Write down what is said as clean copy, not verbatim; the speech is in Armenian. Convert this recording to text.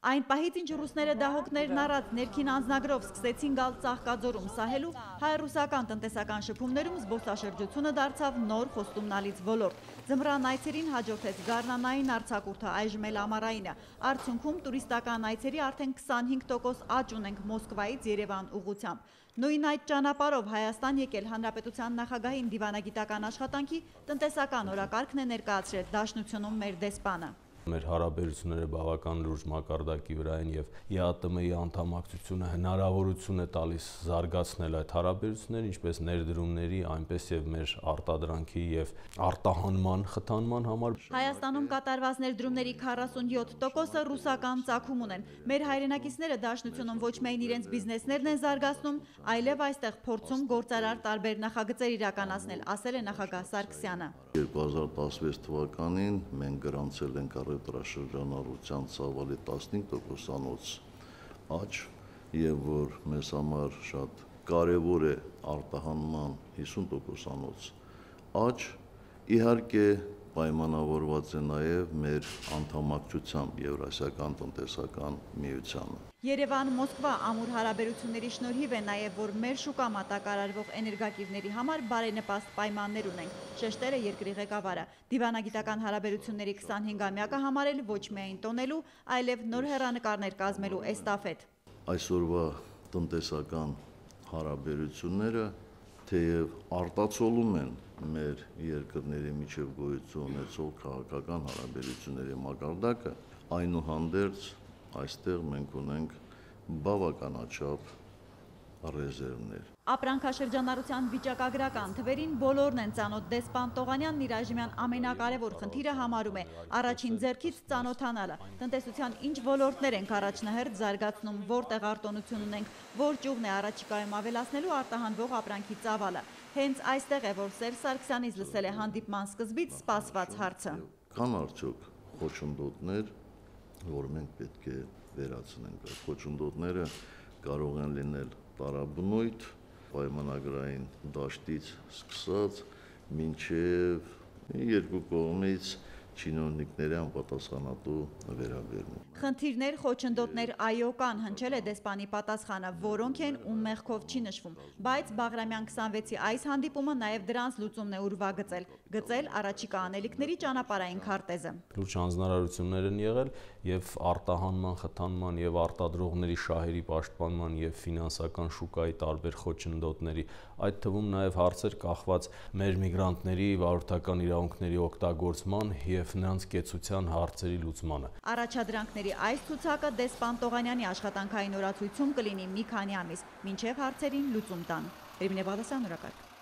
Այն պահից, ինչ ռուսները դահոկներն առած ներքին անձնագրով սկսեցին գալ Ծաղկաձորում սահելու, հայ-ռուսական տնտեսական շփումներում զբոսաշրջությունը դարձավ նոր խոստումնալից ոլորտ։ Ձմռան այցերին հաջորդեց գարնանային արձակուրդը, այժմ էլ ամառայինը։ Արդյունքում տուրիստական այցերի արդեն 25% աճ ունենք Մոսկվայից Երևան ուղղությամբ։ Նույն այդ ճանապարհով Հայաստան եկել Հանրապետության նախագահին դիվանագիտական աշխատանքի տնտեսական օրակարգն է ներկայացրել Դաշնությունում մեր դեսպանը։ Մեր հարաբերությունները բավական լուրջ մակարդակի վրա են եւ ԵԱՏՄ-ի անդամակցությունը հնարավորություն է տալիս զարգացնել այդ հարաբերությունները, ինչպես ներդրումների, այնպես եւ մեր արտադրանքի եւ արտահանման խթանման համար։ Հայաստանում կատարված ներդրումների 47%-ը ռուսական ծագում ունեն։ Մեր հայրենակիցները Դաշնությունում ոչ միայն իրենց բիզնեսներն են զարգացնում, այլև այստեղ փորձում գործարար տարբեր նախագծեր իրականացնել, ասել է նախագահ Սարգսյանը։ 2016 թվականին մենք գրանցել ենք առևտրաշրջանառության ծավալի 15%-անոց աճ եւ որ մեզ համար շատ կարեւոր է արտահանման 50%-անոց աճ, իհարկե պայմանավորված է նաեւ մեր անդամակցությամբ Եվրասիական տնտեսական միությանը։ Երևան-Մոսկվա ամուր հարաբերությունների շնորհիվ է նաև, որ մեր շուկա մատակարարվող էներգակիրների համար բարենպաստ պայմաններ ունենք, շեշտել է երկրի ղեկավարը։ Դիվանագիտական հարաբերությունների 25-ամյակը համարել ոչ միայն տոնելու, այլև նոր հեռանկարներ կազմելու էստաֆետ։ Այսօրվա տնտեսական հարաբերությունները թեև արտացոլում են մեր երկրների միջև գոյություն ունեցող քաղաքական հարաբերությունների մակարդակը, այնուհանդերձ այստեղ մենք ունենք բավականաչափ ռեզերվներ։ Ապրանքաշրջանառության վիճակագրական թվերին բոլորն են ծանոթ։ Դեսպան Տողանյանն իր այժմյան ամենակարևոր խնդիրը համարում է առաջին ձեռքից ծանոթանալը։ Տնտեսության ինչ ոլորտներ ենք առաջնահերթ զարգացնում, որտեղ արտոնություն ունենք, որ ճյուղն է առաջիկայում ավելացնելու արտահանվող ապրանքի ծավալը։ Հենց այստեղ է, որ Սերժ Սարգսյանից լսել է հանդիպման սկզբից սպասված հարցը։ Կան արդյոք խոչընդոտներ, որ մենք պետք է վերացնենք։ Խոչընդոտները կարող են լինել տարաբնույթ, պայմանագրային դաշտից սկսած մինչև երկու կողմից չինովնիկների անպատասխանատու վերաբերմունք։ Խնդիրներ, խոչընդոտներ այո կան, հնչել է դեսպանի պատասխանը, որոնք են ու մեղքով չի նշվում, բայց Բաղրամյան 26-ի այս հանդիպումը նաև դրանց լուծումն է գծել առաջիկա անելիքների ճանապարհային քարտեզը։ Լուրջ հանձնարարություններ են եղել եւ արտահանման, խթանման եւ արտադրողների շահերի պաշտպանման եւ ֆինանսական շուկայի տարբեր խոչընդոտների, այդ թվում նաեւ հարցեր կախված մեր միգրանտների վարորդական իրավունքների օգտագործման եւ նրանց կեցության հարցերի լուծմանը։ Առաջադրանքների այս ցուցակը դեսպան Տողանյանի աշխատանքային օրացույցում կլինի մի քանի ամիս, մինչև հարցերին լուծում տան։ Ռիվնե Բադասյան, օրակարգ։